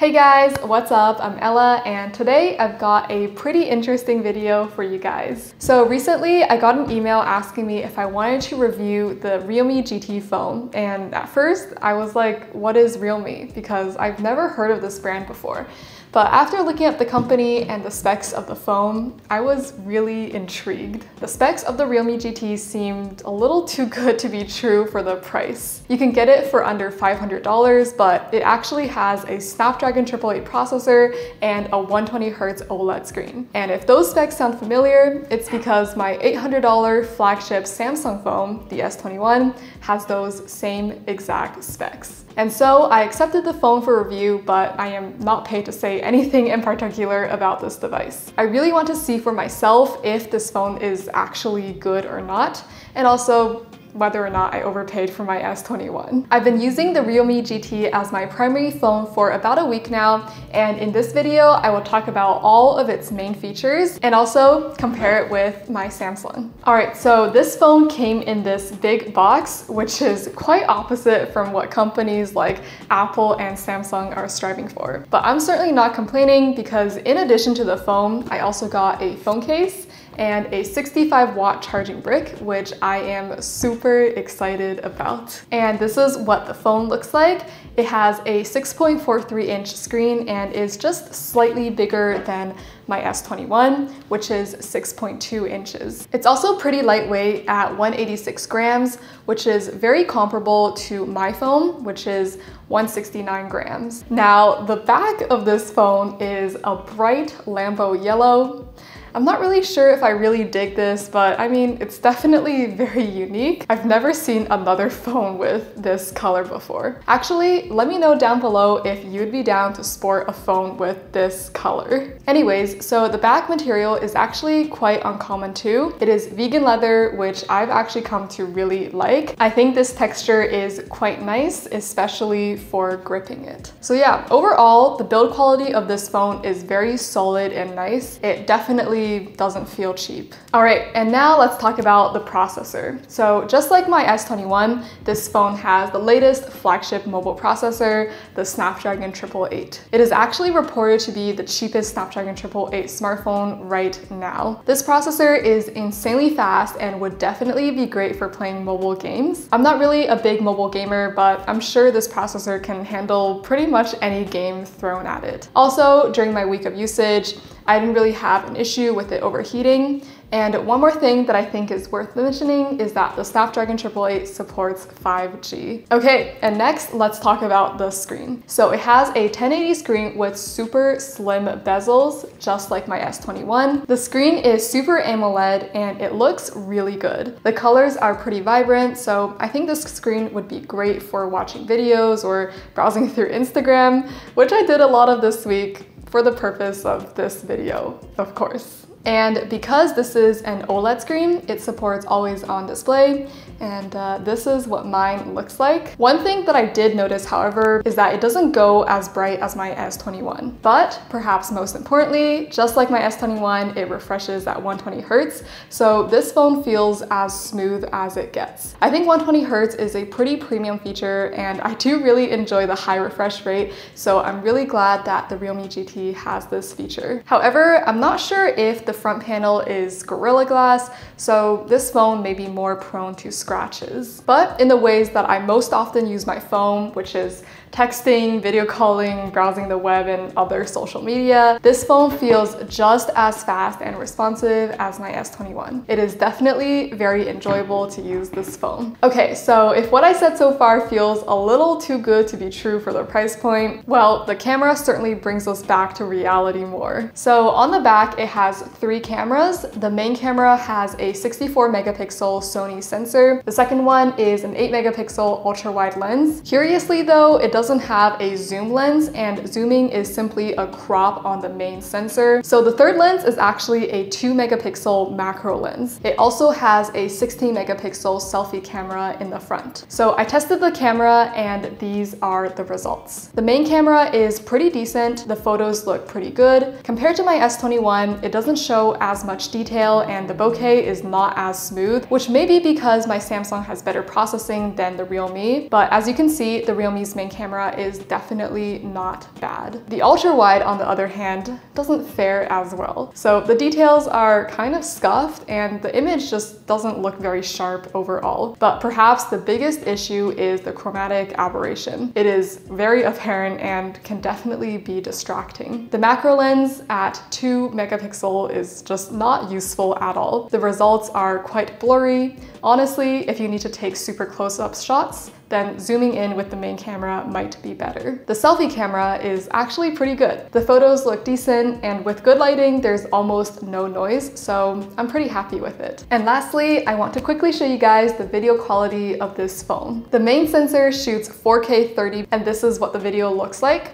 Hey guys, what's up? I'm Ella and today I've got a pretty interesting video for you guys. So recently I got an email asking me if I wanted to review the Realme GT phone, and at first I was like, what is Realme? Because I've never heard of this brand before. But after looking at the company and the specs of the phone, I was really intrigued. The specs of the Realme GT seemed a little too good to be true for the price. You can get it for under $500, but it actually has a Snapdragon 888 processor and a 120Hz OLED screen. And if those specs sound familiar, it's because my $800 flagship Samsung phone, the S21, has those same exact specs. And so I accepted the phone for review, but I am not paid to say anything in particular about this device. I really want to see for myself if this phone is actually good or not, and also whether or not I overpaid for my S21. I've been using the Realme GT as my primary phone for about a week now, and in this video I will talk about all of its main features and also compare it with my Samsung. Alright, so this phone came in this big box, which is quite opposite from what companies like Apple and Samsung are striving for. But I'm certainly not complaining because in addition to the phone, I also got a phone case and a 65-watt charging brick, which I am super excited about. And this is what the phone looks like. It has a 6.43-inch screen and is just slightly bigger than my S21, which is 6.2 inches. It's also pretty lightweight at 186 grams, which is very comparable to my phone, which is 169 grams. Now, the back of this phone is a bright Lambo yellow. I'm not really sure if I really dig this, but I mean, it's definitely very unique. I've never seen another phone with this color before. Actually, let me know down below if you'd be down to sport a phone with this color. Anyways, so the back material is actually quite uncommon too. It is vegan leather, which I've actually come to really like. I think this texture is quite nice, especially for gripping it. So yeah, overall, the build quality of this phone is very solid and nice. It definitely doesn't feel cheap. All right, and now let's talk about the processor. So just like my S21, this phone has the latest flagship mobile processor, the Snapdragon 888. It is actually reported to be the cheapest Snapdragon 888 smartphone right now. This processor is insanely fast and would definitely be great for playing mobile games. I'm not really a big mobile gamer, but I'm sure this processor can handle pretty much any game thrown at it. Also, during my week of usage, I didn't really have an issue with it overheating. And one more thing that I think is worth mentioning is that the Snapdragon 888 supports 5G. Okay, and next let's talk about the screen. So it has a 1080 screen with super slim bezels, just like my S21. The screen is Super AMOLED and it looks really good. The colors are pretty vibrant, so I think this screen would be great for watching videos or browsing through Instagram, which I did a lot of this week for the purpose of this video, of course. And because this is an OLED screen, it supports always on display, and this is what mine looks like. One thing that I did notice, however, is that it doesn't go as bright as my S21. But perhaps most importantly, just like my S21, it refreshes at 120 Hz, so this phone feels as smooth as it gets. I think 120 Hz is a pretty premium feature, and I do really enjoy the high refresh rate, so I'm really glad that the Realme GT has this feature. However, I'm not sure if the front panel is Gorilla Glass, so this phone may be more prone to scratches. But in the ways that I most often use my phone, which is texting, video calling, browsing the web, and other social media, this phone feels just as fast and responsive as my S21. It is definitely very enjoyable to use this phone. Okay, so if what I said so far feels a little too good to be true for the price point, well, the camera certainly brings us back to reality more. So on the back, it has 3 cameras. The main camera has a 64 megapixel Sony sensor. The second one is an 8 megapixel ultra wide lens. Curiously though, it doesn't have a zoom lens, and zooming is simply a crop on the main sensor. So the third lens is actually a 2 megapixel macro lens. It also has a 16 megapixel selfie camera in the front. So I tested the camera and these are the results. The main camera is pretty decent. The photos look pretty good. Compared to my S21, it doesn't show show as much detail and the bokeh is not as smooth, which may be because my Samsung has better processing than the Realme, but as you can see, the Realme's main camera is definitely not bad. The ultra wide, on the other hand, doesn't fare as well. So the details are kind of scuffed and the image just doesn't look very sharp overall. But perhaps the biggest issue is the chromatic aberration. It is very apparent and can definitely be distracting. The macro lens at 2 megapixel is just not useful at all. The results are quite blurry. Honestly, if you need to take super close-up shots, then zooming in with the main camera might be better. The selfie camera is actually pretty good. The photos look decent, and with good lighting, there's almost no noise, so I'm pretty happy with it. And lastly, I want to quickly show you guys the video quality of this phone. The main sensor shoots 4K 30, and this is what the video looks like.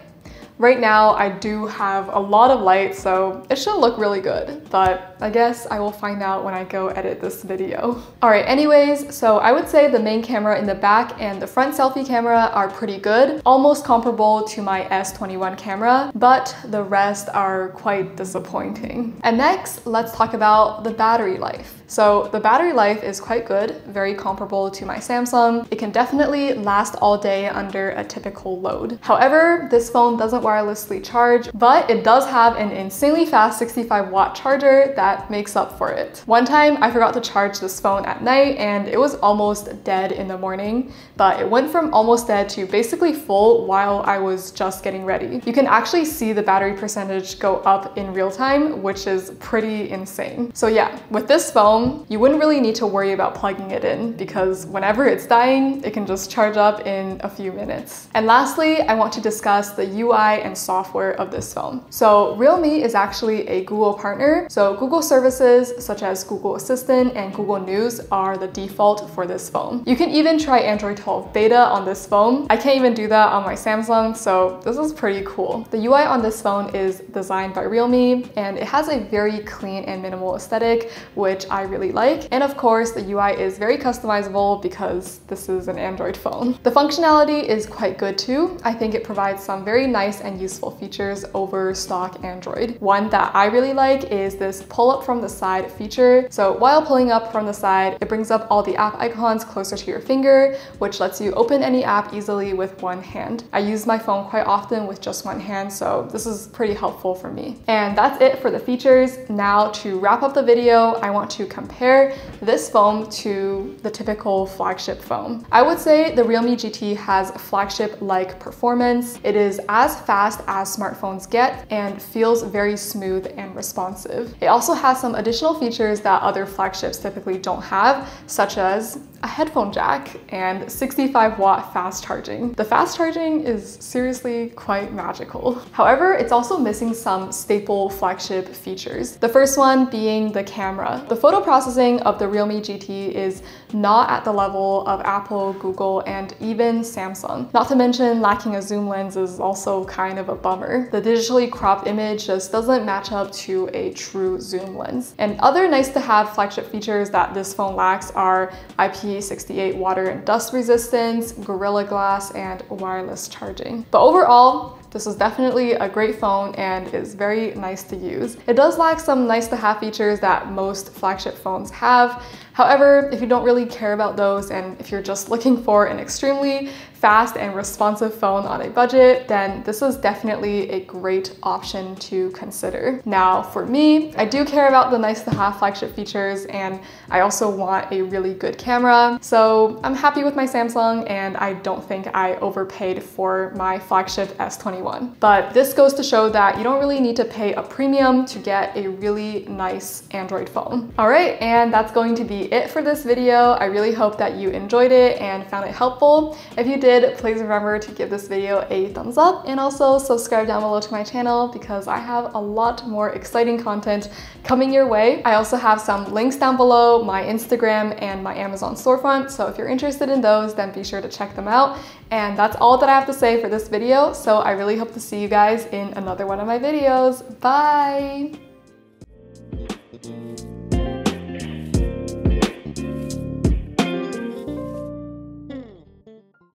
Right now, I do have a lot of light, so it should look really good, but I guess I will find out when I go edit this video. All right, anyways, so I would say the main camera in the back and the front selfie camera are pretty good, almost comparable to my S21 camera, but the rest are quite disappointing. And next, let's talk about the battery life. So the battery life is quite good, very comparable to my Samsung. It can definitely last all day under a typical load. However, this phone doesn't wirelessly charge, but it does have an insanely fast 65-watt charger that makes up for it. One time I forgot to charge this phone at night and it was almost dead in the morning, but it went from almost dead to basically full while I was just getting ready. You can actually see the battery percentage go up in real time, which is pretty insane. So yeah, with this phone, you wouldn't really need to worry about plugging it in because whenever it's dying, it can just charge up in a few minutes. And lastly, I want to discuss the UI and software of this phone. So Realme is actually a Google partner. So Google services such as Google Assistant and Google News are the default for this phone. You can even try Android 12 beta on this phone. I can't even do that on my Samsung, so this is pretty cool. The UI on this phone is designed by Realme and it has a very clean and minimal aesthetic, which I really like. And of course, the UI is very customizable because this is an Android phone. The functionality is quite good too. I think it provides some very nice and useful features over stock Android. One that I really like is this pull up from the side feature. So while pulling up from the side, it brings up all the app icons closer to your finger, which lets you open any app easily with one hand. I use my phone quite often with just one hand, so this is pretty helpful for me. And that's it for the features. Now to wrap up the video, I want to compare this phone to the typical flagship phone. I would say the Realme GT has flagship-like performance. It is as fast as smartphones get and feels very smooth and responsive. It also has some additional features that other flagships typically don't have, such as a headphone jack and 65-watt fast charging. The fast charging is seriously quite magical. However, it's also missing some staple flagship features. The first one being the camera. The photo processing of the Realme GT is not at the level of Apple, Google, and even Samsung. Not to mention lacking a zoom lens is also kind of a bummer. The digitally cropped image just doesn't match up to a true zoom lens. And other nice to have flagship features that this phone lacks are IP68 water and dust resistance, Gorilla Glass, and wireless charging. But overall, this is definitely a great phone and is very nice to use. It does lack some nice to have features that most flagship phones have. However, if you don't really care about those and if you're just looking for an extremely fast and responsive phone on a budget, then this is definitely a great option to consider. Now, for me, I do care about the nice to have flagship features and I also want a really good camera. So I'm happy with my Samsung and I don't think I overpaid for my flagship S21. But this goes to show that you don't really need to pay a premium to get a really nice Android phone. All right, and that's going to be it for this video. I really hope that you enjoyed it and found it helpful. If you did, please remember to give this video a thumbs up and also subscribe down below to my channel because I have a lot more exciting content coming your way. I also have some links down below, my Instagram and my Amazon storefront. So if you're interested in those, then be sure to check them out. And that's all that I have to say for this video. So I really hope to see you guys in another one of my videos. Bye!